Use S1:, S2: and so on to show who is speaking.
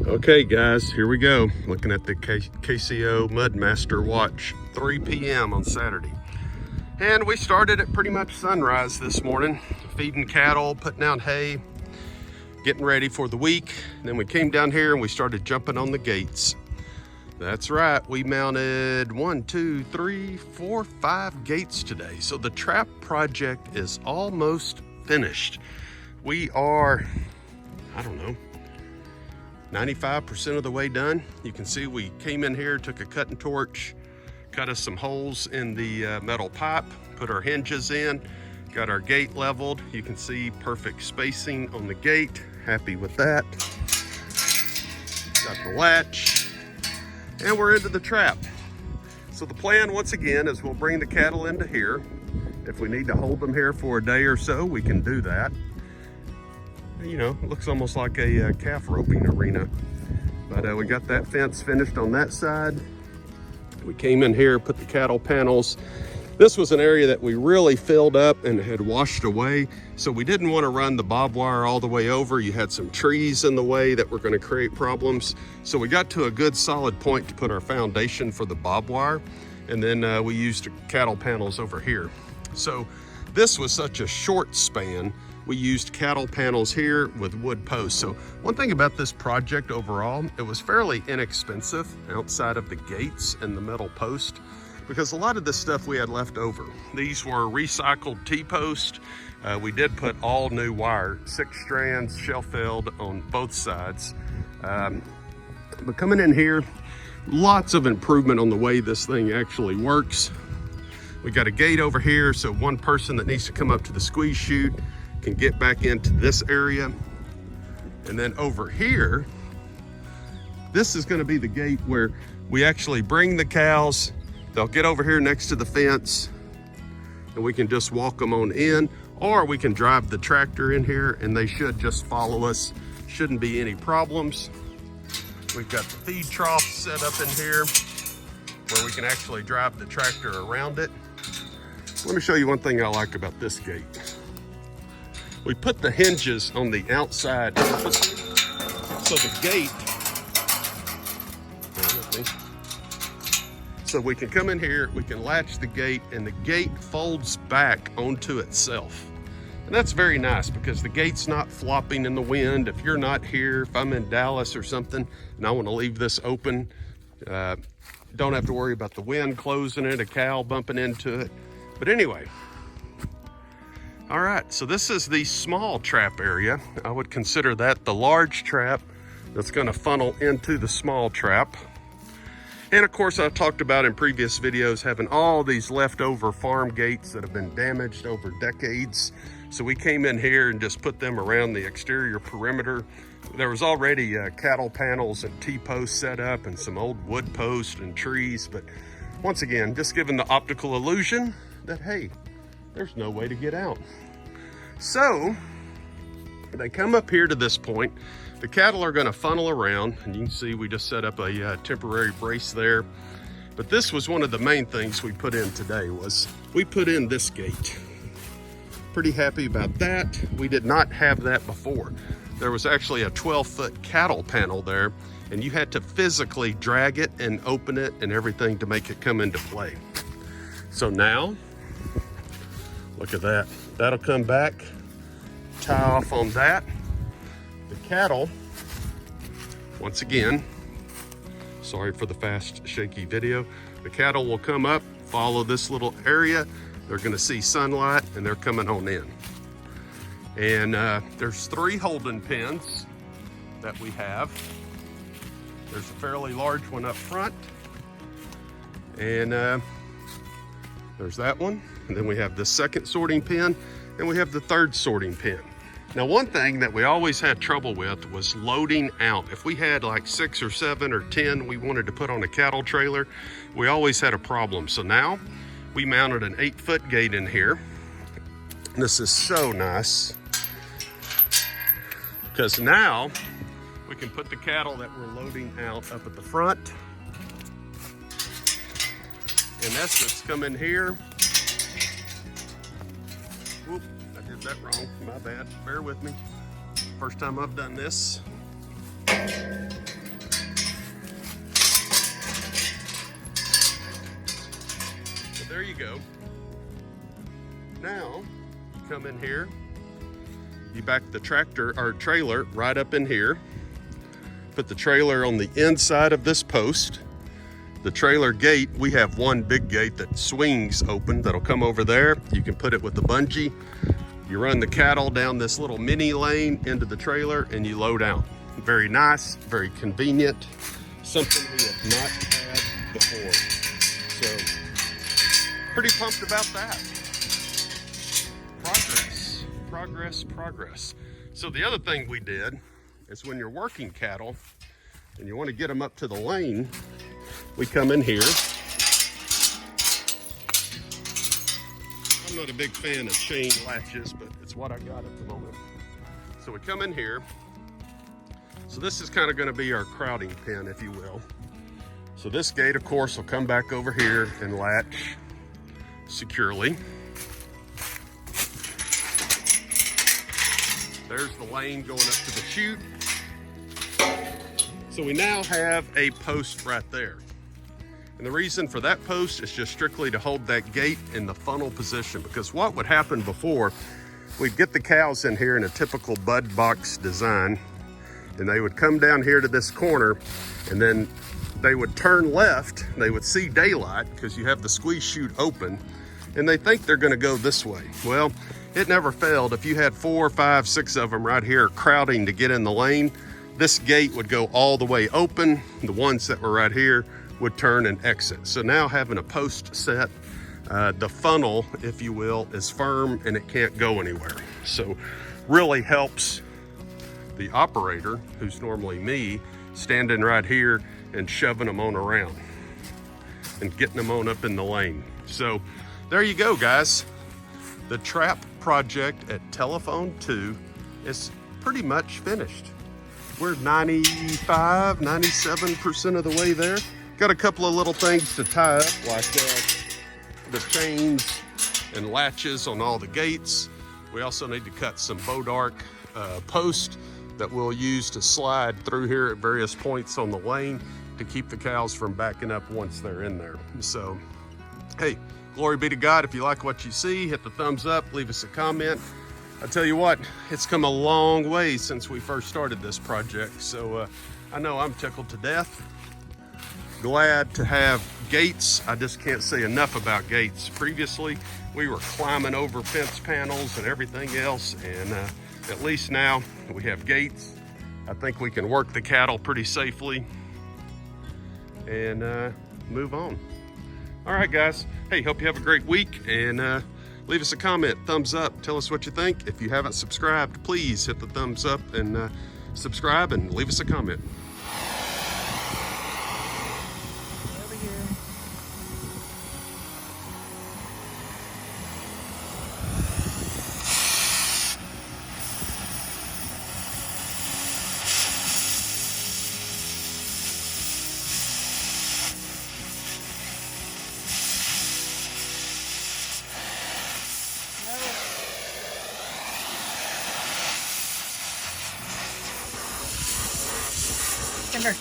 S1: Okay guys, here we go. Looking at the KCO Mudmaster watch, 3 p.m. on Saturday. And we started at pretty much sunrise this morning, feeding cattle, putting out hay, getting ready for the week. And then we came down here and we started jumping on the gates. That's right, we mounted 5 gates today. So the trap project is almost finished. We are, I don't know, 95% of the way done. You can see we came in here, took a cutting torch, cut us some holes in the metal pipe, put our hinges in, got our gate leveled. You can see perfect spacing on the gate. Happy with that. Got the latch, and we're into the trap. So the plan, once again, is we'll bring the cattle into here. If we need to hold them here for a day or so, we can do that. You know, it looks almost like a calf roping arena. But we got that fence finished on that side. We came in here, put the cattle panels. This was an area that we really filled up and had washed away. So we didn't want to run the barbed wire all the way over. You had some trees in the way that were going to create problems. So we got to a good solid point to put our foundation for the barbed wire. And then we used cattle panels over here. So this was such a short span. We used cattle panels here with wood posts. So one thing about this project overall, it was fairly inexpensive outside of the gates and the metal post, because a lot of this stuff we had left over. These were recycled T-posts. We did put all new wire, 6 strands, shell-filled on both sides. But coming in here, lots of improvement on the way this thing actually works. We got a gate over here, so one person that needs to come up to the squeeze chute can get back into this area. And then over here, this is going to be the gate where we actually bring the cows. They'll get over here next to the fence and we can just walk them on in, or we can drive the tractor in here and they should just follow us. Shouldn't be any problems. We've got the feed trough set up in here where we can actually drive the tractor around it. Let me show you one thing I like about this gate. We put the hinges on the outside so the gate, so we can come in here, we can latch the gate, and the gate folds back onto itself. And that's very nice because the gate's not flopping in the wind. If you're not here, if I'm in Dallas or something and I want to leave this open, don't have to worry about the wind closing it, a cow bumping into it. But anyway, all right, so this is the small trap area. I would consider that the large trap that's gonna funnel into the small trap. And of course, I've talked about in previous videos having all these leftover farm gates that have been damaged over decades. So we came in here and just put them around the exterior perimeter. There was already cattle panels and T-posts set up and some old wood posts and trees. But once again, just giving the optical illusion that, hey, there's no way to get out. So they come up here to this point. The cattle are gonna funnel around, and you can see we just set up a temporary brace there. But this was one of the main things we put in today, was we put in this gate. Pretty happy about that. We did not have that before. There was actually a 12-foot cattle panel there, and you had to physically drag it and open it and everything to make it come into play. So now, look at that. That'll come back, tie off on that. The cattle, once again, sorry for the fast, shaky video. The cattle will come up, follow this little area. They're gonna see sunlight and they're coming on in. And there's 3 holding pens that we have. There's a fairly large one up front. And there's that one. And then we have the second sorting pen, and we have the third sorting pen. Now, one thing that we always had trouble with was loading out. If we had like 6 or 7 or 10 we wanted to put on a cattle trailer, we always had a problem. So now we mounted an 8-foot gate in here. This is so nice because now we can put the cattle that we're loading out up at the front. In essence, come in here. Whoop, I did that wrong, my bad, bear with me. First time I've done this. there you go. Now, you come in here, you back the tractor or trailer right up in here. Put the trailer on the inside of this post. The trailer gate, we have one big gate that swings open that'll come over there. You can put it with the bungee. You run the cattle down this little mini lane into the trailer and you load out. Very nice, very convenient. Something we have not had before. So, pretty pumped about that. Progress, progress, progress. So the other thing we did is when you're working cattle and you want to get them up to the lane, we come in here. I'm not a big fan of chain latches, but it's what I got at the moment. So we come in here. So this is kind of going to be our crowding pen, if you will. So this gate, of course, will come back over here and latch securely. There's the lane going up to the chute. So we now have a post right there. And the reason for that post is just strictly to hold that gate in the funnel position, because what would happen before, we'd get the cows in here in a typical bud box design, and they would come down here to this corner, and then they would turn left. They would see daylight because you have the squeeze chute open, and they think they're going to go this way. Well, it never failed. If you had 4, 5, 6 of them right here crowding to get in the lane, this gate would go all the way open. The ones that were right here would turn and exit. So now having a post set, the funnel, if you will, is firm and it can't go anywhere. So really helps the operator, who's normally me, standing right here and shoving them on around and getting them on up in the lane. So there you go, guys. The trap project at Telephone 2 is pretty much finished. We're 95, 97% of the way there. Got a couple of little things to tie up, like the chains and latches on all the gates. We also need to cut some Bodark post that we'll use to slide through here at various points on the lane to keep the cows from backing up once they're in there. So, hey, glory be to God. If you like what you see, hit the thumbs up, leave us a comment. I tell you what, it's come a long way since we first started this project. So I know I'm tickled to death. Glad to have gates. I just can't say enough about gates. Previously, we were climbing over fence panels and everything else, and at least now we have gates. I think we can work the cattle pretty safely and move on. All right, guys. Hey, hope you have a great week, and leave us a comment, thumbs up, tell us what you think. If you haven't subscribed, please hit the thumbs up and subscribe and leave us a comment.
S2: Timber.